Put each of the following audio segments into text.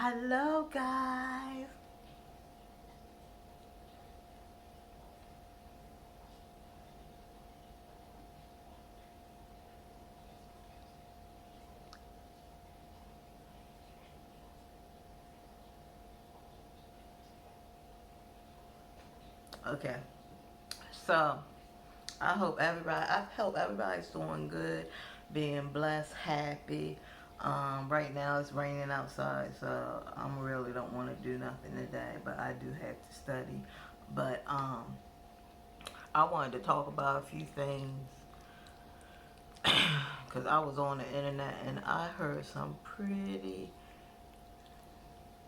Hello, guys. Okay, so I hope everybody's doing good, being blessed, happy. Right now it's raining outside, so I really don't want to do nothing today, but I do have to study. But I wanted to talk about a few things because I was on the internet and I heard some pretty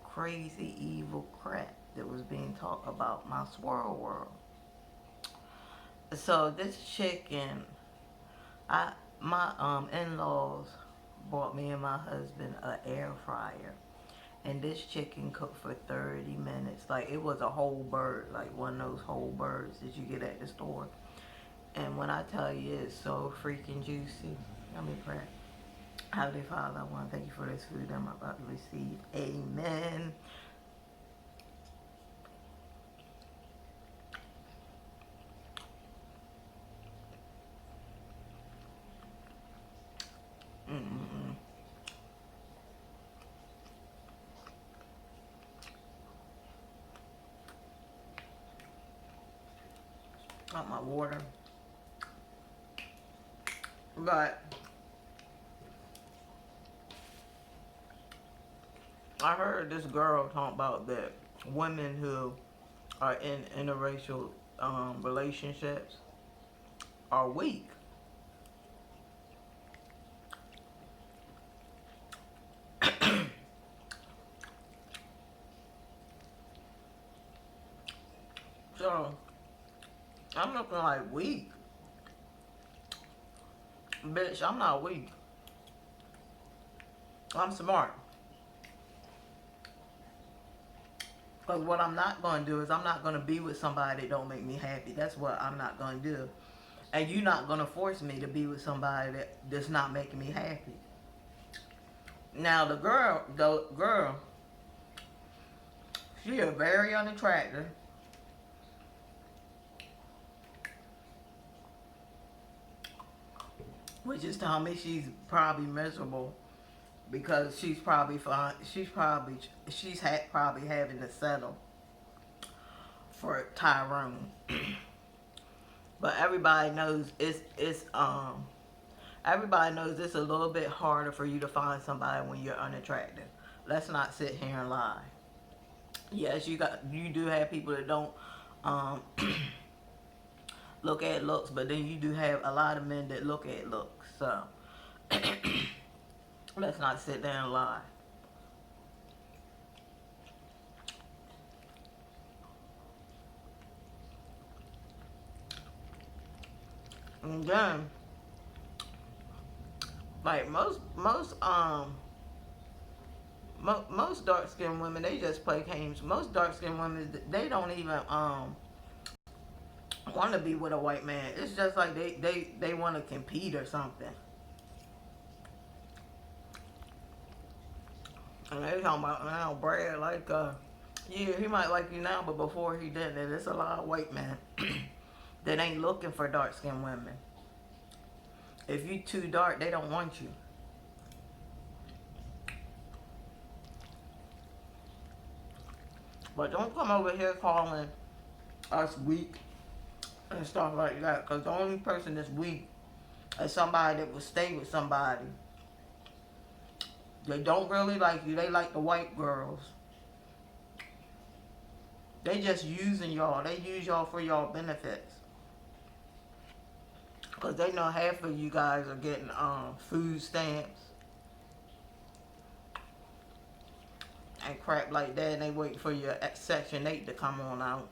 crazy, evil crap that was being talked about my swirl world. So this chicken, I my in-laws bought me and my husband a air fryer, and this chicken cooked for 30 minutes. Like it was a whole bird, like one of those whole birds that you get at the store. And when I tell you it's so freaking juicy, let me pray. Heavenly Father, I want to thank you for this food I'm about to receive. Amen. Mm-mm-mm. Got my water. But I heard this girl talk about that women who are in interracial relationships are weak. So I'm looking like weak. Bitch, I'm not weak. I'm smart. Because what I'm not going to do is I'm not going to be with somebody that don't make me happy. That's what I'm not going to do. And you're not going to force me to be with somebody that's not making me happy. Now the girl, she is very unattractive. Which is telling me she's probably miserable because she's probably fine. Probably having to settle for Tyrone. But everybody knows it's a little bit harder for you to find somebody when you're unattractive. Let's not sit here and lie. Yes, you do have people that don't um, look at looks, but then you do have a lot of men that look at looks. So let's not sit there and lie. And then, like most dark skinned women, they just play games. Most dark skinned women, they don't even want to be with a white man. It's just like they want to compete or something. And they talking about now Brad like yeah, he might like you now, but before he didn't. And there's a lot of white men that ain't looking for dark skinned women. If you too dark, they don't want you. But don't come over here calling us weak and stuff like that. Because the only person that's weak is somebody that will stay with somebody. They don't really like you. They like the white girls. They just using y'all. They use y'all for y'all benefits. Because they know half of you guys are getting food stamps and crap like that. And they wait for your Section 8 to come on out.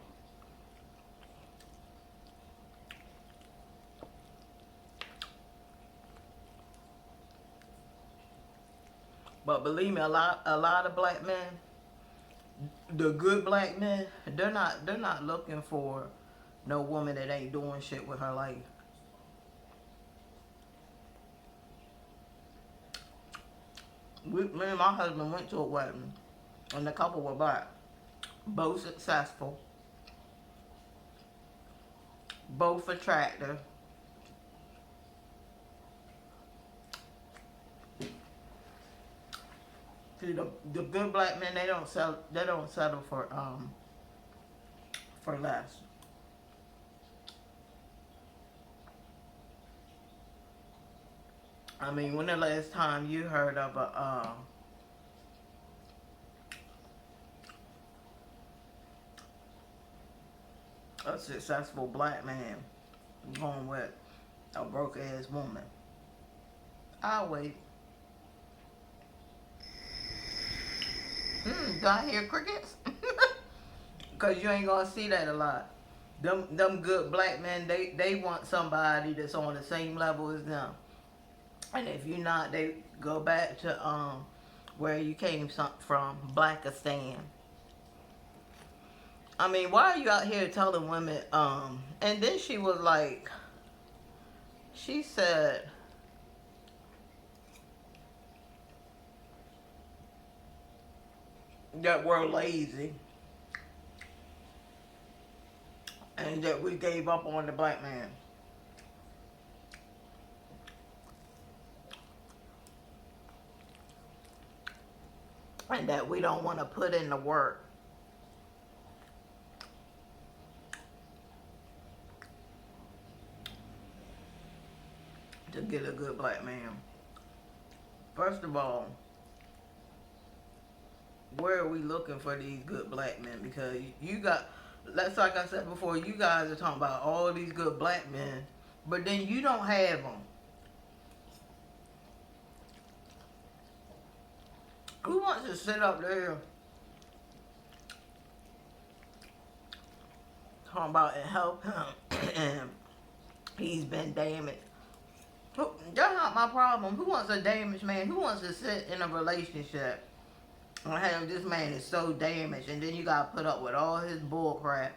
But believe me, a lot of black men, the good black men, they're not looking for no woman that ain't doing shit with her life. Me and my husband went to a wedding. and the couple were black. Both successful, both attractive. See, the good black men, they don't settle for less. I mean, when the last time you heard of a successful black man going with a broke ass woman? I'll wait. Do I hear crickets? Cause you ain't gonna see that a lot. Them good black men, they want somebody that's on the same level as them. And if you're not, they go back to where you came from, Blackistan. I mean, why are you out here telling women? And then she was like, she said, that we're lazy and that we gave up on the black man. And that we don't want to put in the work. To get a good black man. First of all, where are we looking for these good black men? Because you got, that's like I said before, you guys are talking about all these good black men, but then you don't have them. Who wants to sit up there talking about and help him and he's been damaged? That's not my problem. Who wants a damaged man? Who wants to sit in a relationship and have this man is so damaged, and then you gotta put up with all his bull crap?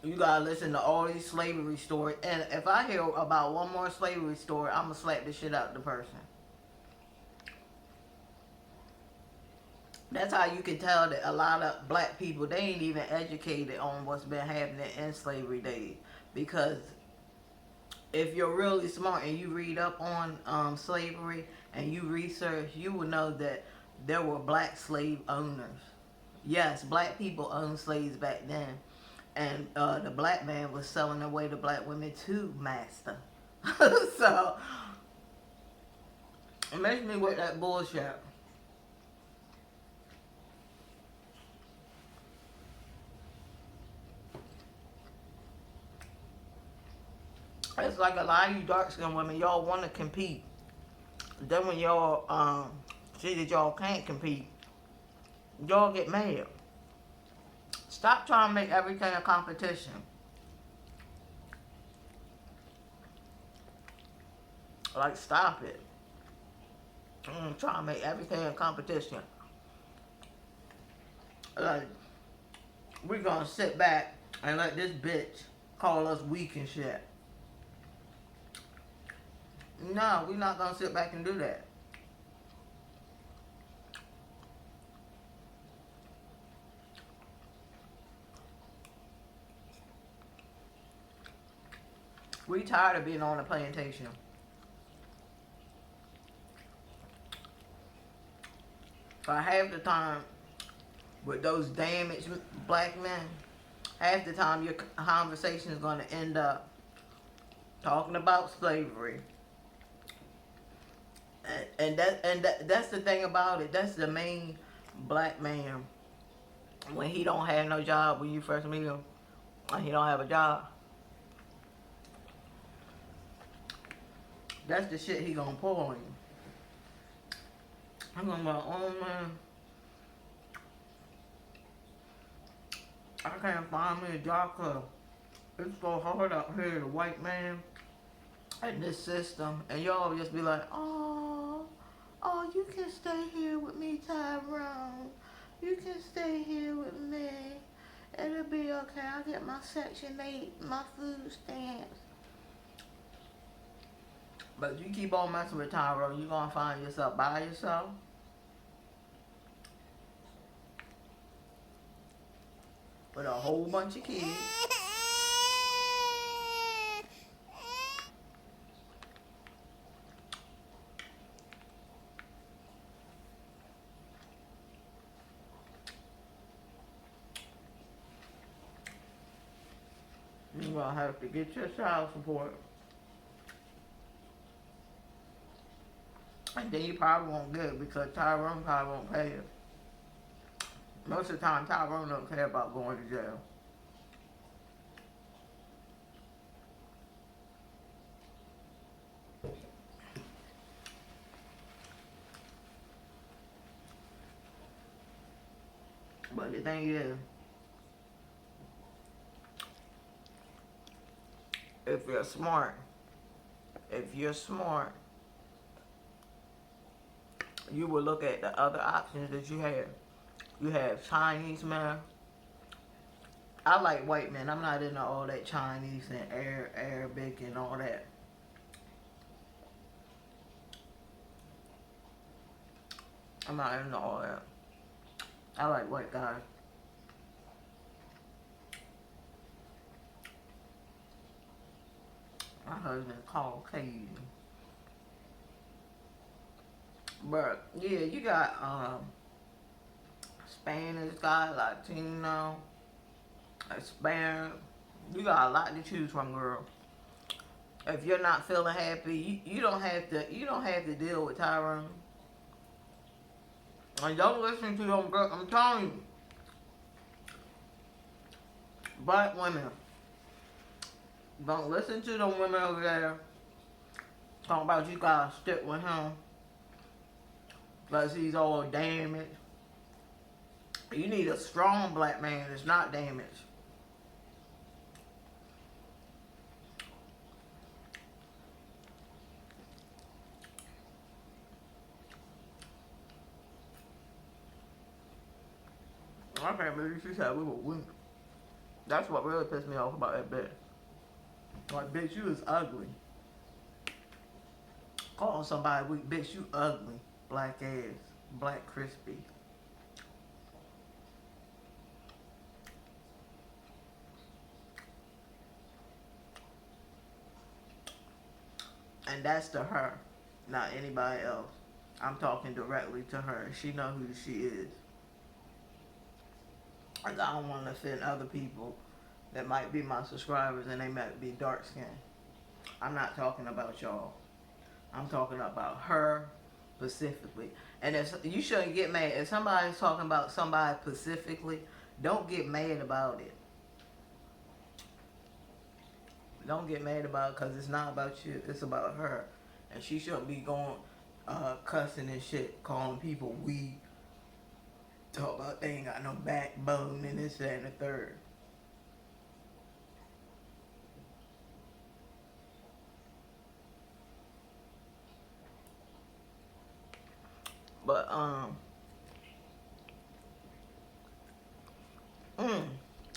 You gotta listen to all these slavery stories, and if I hear about one more slavery story, I'm gonna slap the shit out of the person. That's how you can tell that a lot of black people, they ain't even educated on what's been happening in slavery days. Because if you're really smart and you read up on slavery and you research, you will know that there were black slave owners. Yes, black people owned slaves back then. And the black man was selling away the black women to master. So, it makes me with that bullshit. It's like a lot of you dark-skinned women, y'all want to compete. Then when y'all see that y'all can't compete, y'all get mad. Stop trying to make everything a competition. Like, stop it. Trying to make everything a competition. Like, we're gonna sit back and let this bitch call us weak and shit. No, we're not gonna sit back and do that. We tired of being on a plantation. But half the time, with those damaged black men, half the time your conversation is going to end up talking about slavery. And that's the thing about it. That's the main black man. When he don't have no job, when you first meet him, and he don't have a job, that's the shit he gonna pull on you. I'm gonna be like, oh man, I can't find me a job 'cause it's so hard out here, the white man, in this system. And y'all just be like, oh, you can stay here with me, Tyrone. You can stay here with me. It'll be okay. I'll get my Section 8, my food stamps. But you keep on messing with Tyrone, you're gonna find yourself by yourself. with a whole bunch of kids. You're gonna have to get your child support. And then you probably won't get it because Tyrone probably won't pay it. Most of the time, Tyrone don't care about going to jail. But the thing is, if you're smart, if you're smart, you will look at the other options that you have. You have Chinese men. I like white men. I'm not into all that Chinese and Arabic and all that. I'm not into all that. I like white guys. My husband's Caucasian. But yeah, you got Spanish guy, Latino, Hispanic. You got a lot to choose from, girl. If you're not feeling happy, you don't have to deal with Tyrone. And don't listen to them girl. I'm telling you, black women. Don't listen to them women over there talking about you gotta stick with him because he's all damaged. You need a strong black man that's not damaged. I can't believe she said we were weak. That's what really pissed me off about that bitch. Like, bitch, you is ugly. Calling somebody weak, bitch, you ugly. Black ass. Black crispy. And that's to her, not anybody else. I'm talking directly to her. She know who she is. Like, I don't want to offend other people that might be my subscribers and they might be dark skinned. I'm not talking about y'all. I'm talking about her specifically. And if you shouldn't get mad. If somebody's talking about somebody specifically, don't get mad about it. Don't get mad about it because it's not about you. It's about her. And she shouldn't be going cussing and shit, calling people weak. Talk about they ain't got no backbone and this, that, and the third. But and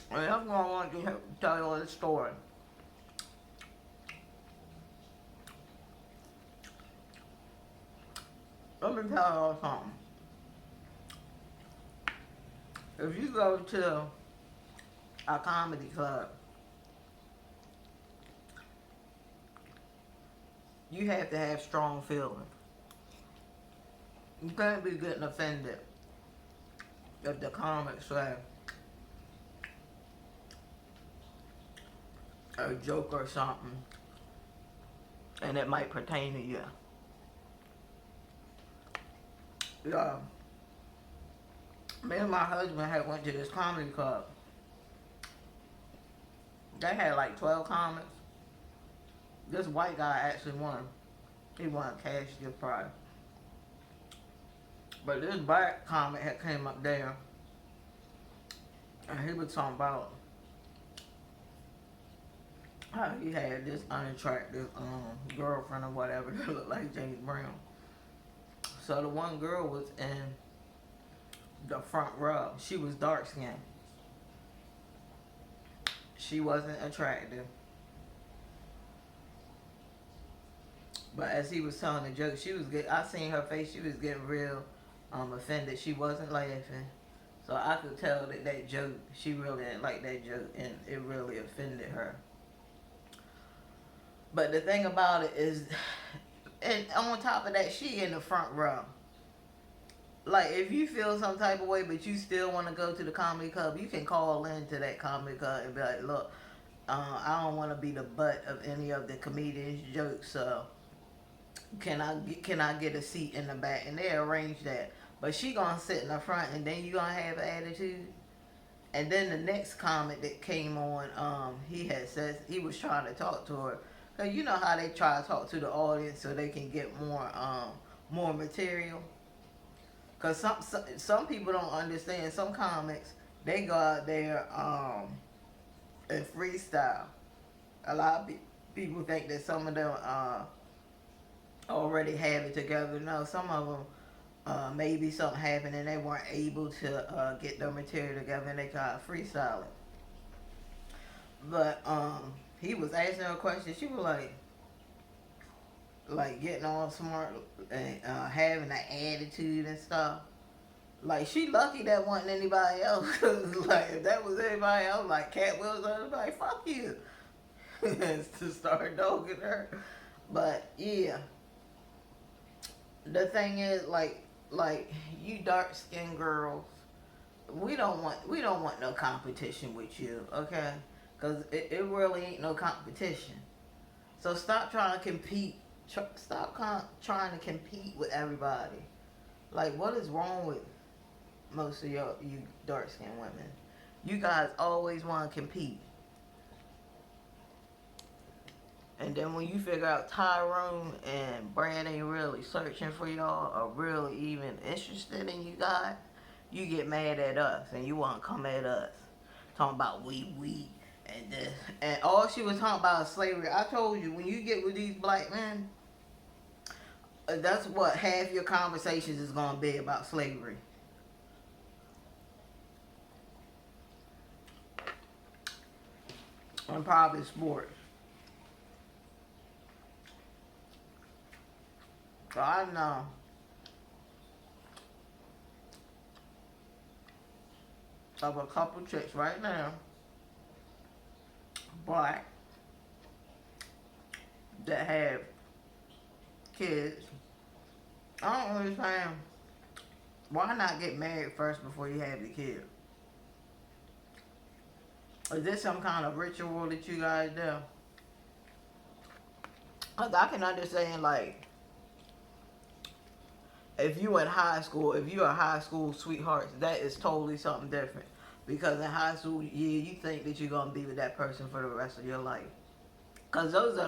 that's what I want to tell you this story. Let me tell y'all something. If you go to a comedy club, you have to have strong feelings. You can't be getting offended if the comics say a joke or something and it might pertain to you. Yeah. Me and my husband had went to this comedy club. They had like 12 comics. This white guy actually won. He won a cash gift prize. But this black comic had came up there and he was talking about how he had this unattractive girlfriend or whatever that looked like James Brown. So the one girl was in the front row. She was dark skinned. She wasn't attractive. But as he was telling the joke, I seen her face, she was getting real offended. She wasn't laughing. So I could tell that that joke, she really didn't like that joke, and it really offended her. But the thing about it is, and on top of that, she in the front row. Like, if you feel some type of way, but you still want to go to the comedy club, you can call into that comedy club and be like, look, I don't want to be the butt of any of the comedians' jokes, so can I get a seat in the back? And they arrange that. But she gonna sit in the front, and then you gonna have an attitude. And then the next comment that came on, he had says he was trying to talk to her, cause you know how they try to talk to the audience so they can get more material. Cause some people don't understand. Some comics, they go out there and freestyle. A lot of people think that some of them already have it together. No, some of them maybe something happened and they weren't able to get their material together and they try to freestyle it. But he was asking her a question. She was like getting all smart and having an attitude and stuff. Like, she lucky that wasn't anybody else. Cause like, if that was anybody else, like Cat Wills, I'd be like, fuck you. To start dogging her. But yeah, the thing is, like you dark skinned girls, we don't want no competition with you, okay? Cause it really ain't no competition. So stop trying to compete. Trying to compete with everybody. Like, what is wrong with most of you dark skinned women? You guys always want to compete. And then when you figure out Tyrone and Brad ain't really searching for y'all or really even interested in you guys, you get mad at us and you want to come at us. Talking about we and this. And all she was talking about is slavery. I told you, when you get with these black men, that's what half your conversations is going to be about slavery. And probably sports. So I know of a couple chicks right now, black, that have kids. I don't understand. Why not get married first before you have the kid? Is this some kind of ritual that you guys do? Cause I can understand, like, if you in high school, if you're a high school sweetheart, that is totally something different. Because in high school, yeah, you think that you're gonna be with that person for the rest of your life. Cause those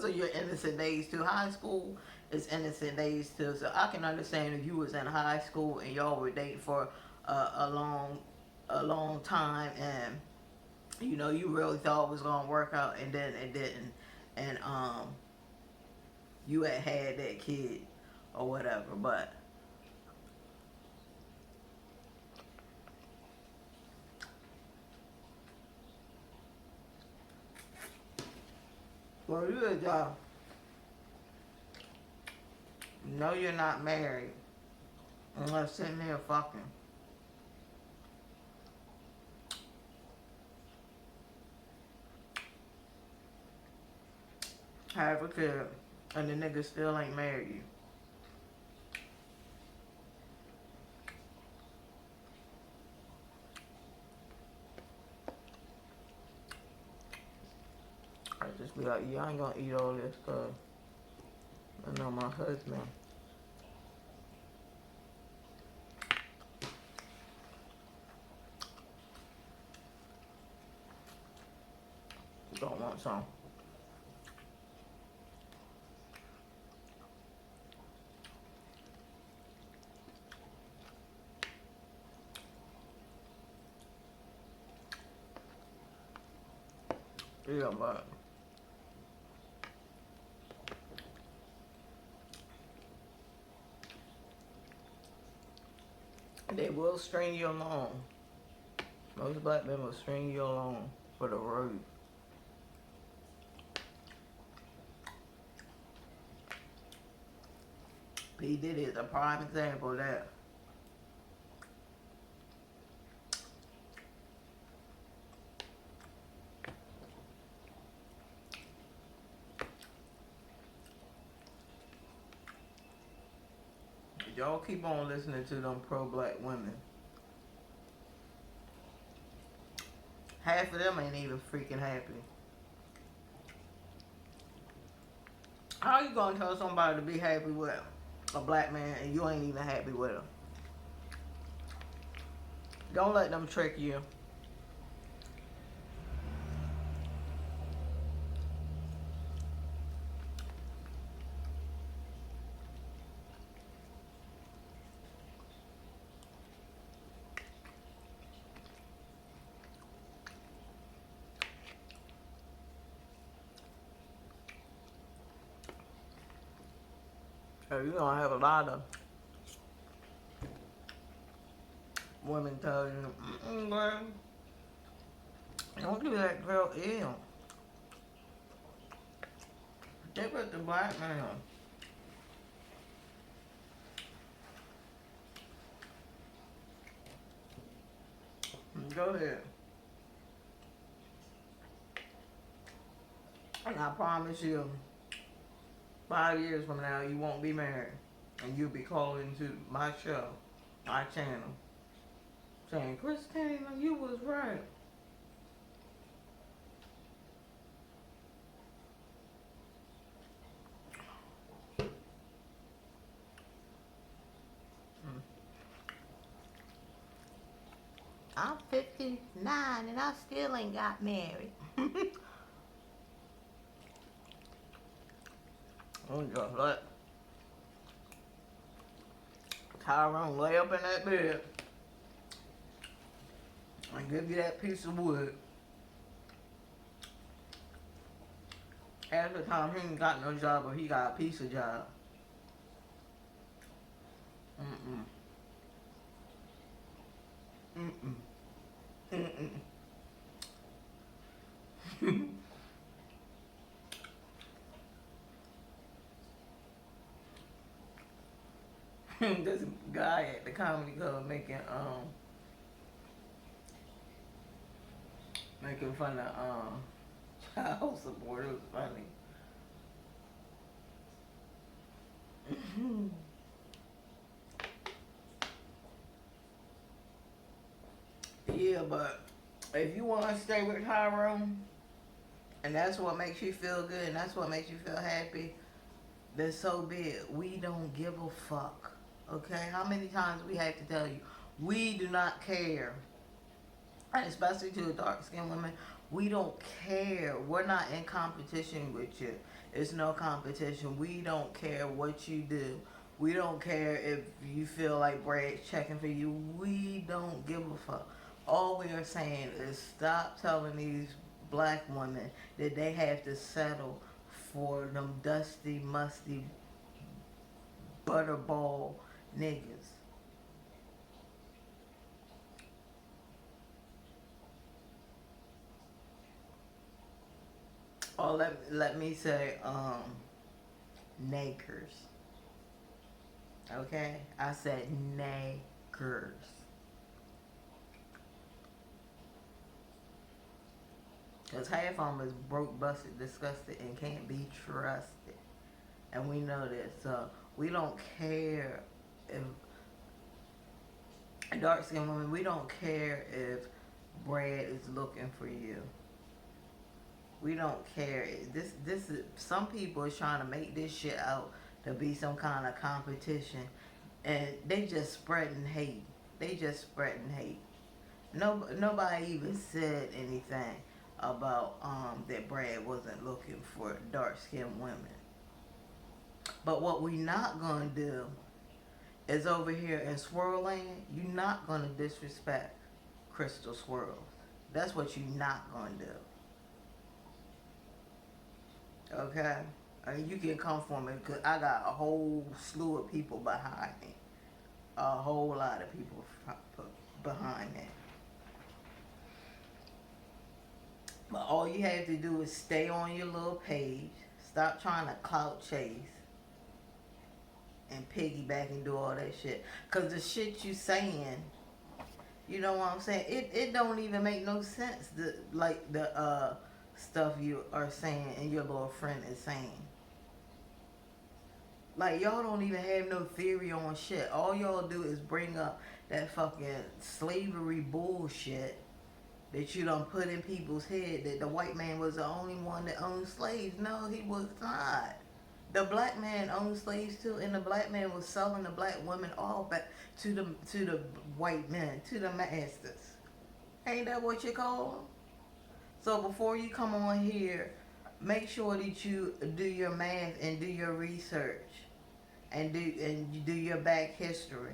are your innocent days too. High school is innocent days too. So I can understand if you was in high school and y'all were dating for a long time, and you know you really thought it was gonna work out, and then it didn't, and you had that kid or whatever. But well, you know you're not married unless sitting there fucking. Have a kid and the nigga still ain't married you. I just be like, yeah, I ain't gonna eat all this cause I know my husband don't want some. Yeah, but they will string you along. Most black men will string you along for the road. P. Diddy is a prime example of that. Y'all keep on listening to them pro-black women. Half of them ain't even freaking happy. How you gonna tell somebody to be happy with a black man and you ain't even happy with him? Don't let them trick you. So you gonna have a lot of women tell you, girl, don't do that girl ill. They put the black man. Go ahead. And I promise you, 5 years from now, you won't be married. And you'll be calling to my show, my channel, saying, Christina, you was right. I'm 59 and I still ain't got married. Oh, just let Tyrone lay up in that bed and give you that piece of wood. Half the time he ain't got no job, but he got a piece of job. Mm-mm. Mm-mm. Mm-mm. This guy at the comedy club making fun of child support. It was funny. Yeah, but if you want to stay with Tyrone, and that's what makes you feel good, and that's what makes you feel happy, then so be it. We don't give a fuck. Okay? How many times we have to tell you, we do not care. And especially to the dark-skinned women, we don't care. We're not in competition with you. It's no competition. We don't care what you do. We don't care if you feel like Brad's checking for you. We don't give a fuck. All we are saying is stop telling these black women that they have to settle for them dusty, musty, butterball niggas. Or let me say, nakers. Okay? I said nakers. Because half of them is broke, busted, disgusted, and can't be trusted. And we know this. So we don't care if dark skinned women, we don't care if Brad is looking for you. We don't care. This is, some people is trying to make this shit out to be some kind of competition, and they just spreading hate. They just spreading hate. No, nobody even said anything about that Brad wasn't looking for dark skinned women. But what we not gonna do is over here in Swirland, you're not gonna disrespect Crystal Swirls. That's what you're not gonna do. Okay? You can come for me because I got a whole slew of people behind me. A whole lot of people behind me. But all you have to do is stay on your little page. Stop trying to clout chase and piggyback and do all that shit. Because the shit you saying, you know what I'm saying? It don't even make no sense. Like the stuff you are saying and your little friend is saying. Like, y'all don't even have no theory on shit. All y'all do is bring up that fucking slavery bullshit that you done put in people's head that the white man was the only one that owned slaves. No, he was not. The black man owned slaves too, and the black man was selling the black women all back to the white men, to the masters. Ain't that what you call them? So before you come on here, make sure that you do your math and do your research and you do your back history.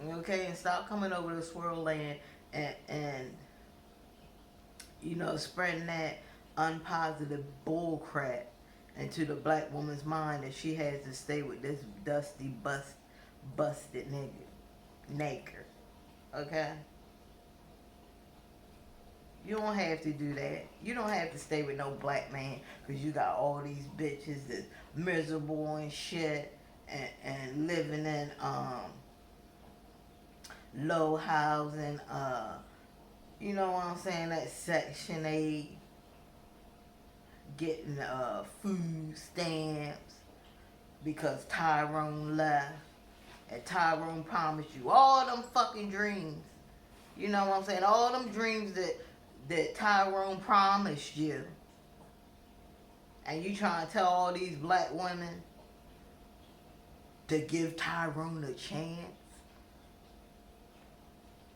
Okay, and stop coming over to Swirland and spreading that unpositive bull crap into the black woman's mind that she has to stay with this dusty busted nigger. Okay? You don't have to do that. You don't have to stay with no black man because you got all these bitches that's miserable and shit and living in low housing, you know what I'm saying, that Section 8, getting food stamps because Tyrone left. And Tyrone promised you all them fucking dreams. You know what I'm saying? All them dreams that Tyrone promised you. And you trying to tell all these black women to give Tyrone a chance?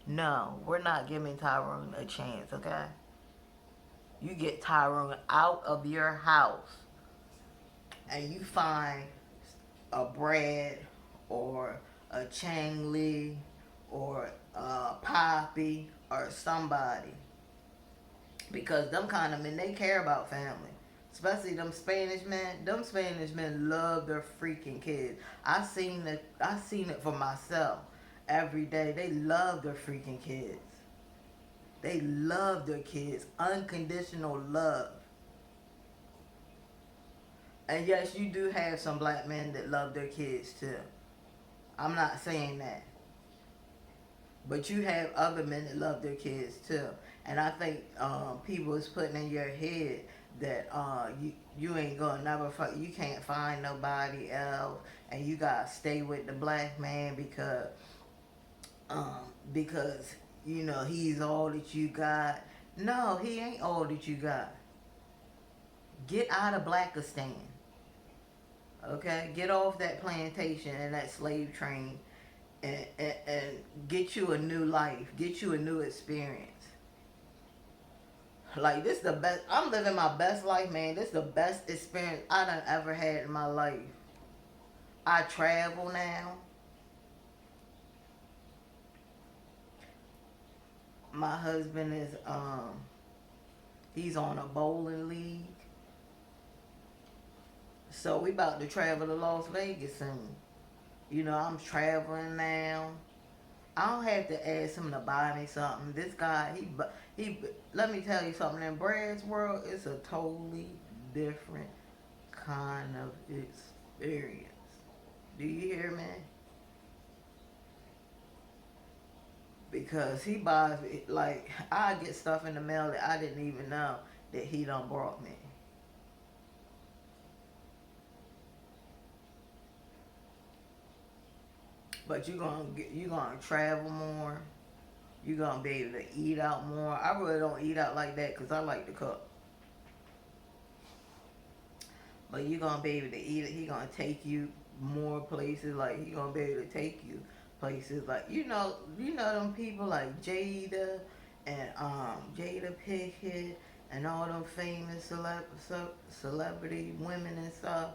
No, we're not giving Tyrone a chance, okay? You get Tyrone out of your house and you find a Brad or a Chang Lee or a Poppy or somebody. Because them kind of men, they care about family. Especially them Spanish men. Them Spanish men love their freaking kids. I seen it for myself every day. They love their freaking kids. They love their kids. Unconditional love. And yes, you do have some black men that love their kids too. I'm not saying that. But you have other men that love their kids too. And I think people is putting in your head that you ain't gonna never you can't find nobody else and you gotta stay with the black man because he's all that you got. No, he ain't all that you got. Get out of Blackistan. Okay? Get off that plantation and that slave train and get you a new life. Get you a new experience. Like, this the best. I'm living my best life, man. This the best experience I done ever had in my life. I travel now. My husband is, he's on a bowling league. So we about to travel to Las Vegas soon. I'm traveling now. I don't have to ask him to buy me something. This guy, he let me tell you something. In Brad's world, it's a totally different kind of experience. Do you hear me? Because he buys, like, I get stuff in the mail that I didn't even know that he done brought me. But you're gonna travel more. You're gonna be able to eat out more. I really don't eat out like that because I like to cook. But you're gonna be able to eat it. He gonna take you more places. Like, he gonna be able to take you places like them people like Jada and Jada Pinkett and all them famous celebrity women and stuff.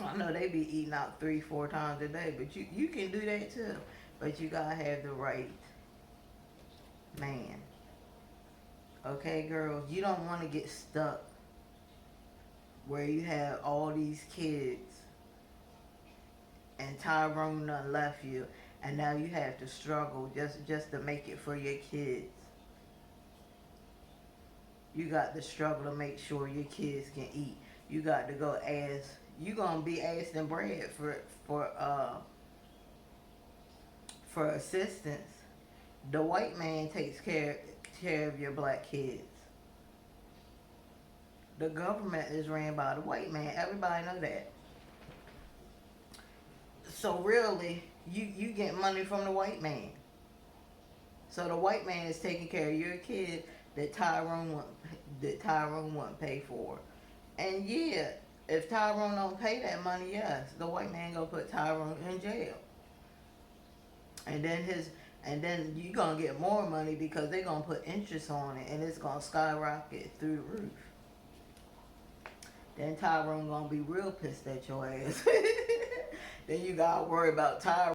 I know they be eating out 3-4 times a day, but you can do that too. But you gotta have the right man. Okay, girls, you don't want to get stuck where you have all these kids and Tyrone done left you, and now you have to struggle just to make it for your kids. You got to struggle to make sure your kids can eat. You got to go ask. You gonna be asking Brad for assistance. The white man takes care of your black kids. The government is ran by the white man. Everybody know that. So really, you get money from the white man. So the white man is taking care of your kid that Tyrone wouldn't pay for. And yeah, if Tyrone don't pay that money, yes, the white man gonna put Tyrone in jail. And then his and then you gonna get more money because they gonna put interest on it and it's gonna skyrocket through the roof. Then Tyrone gonna be real pissed at your ass. Then you gotta worry about Tyrone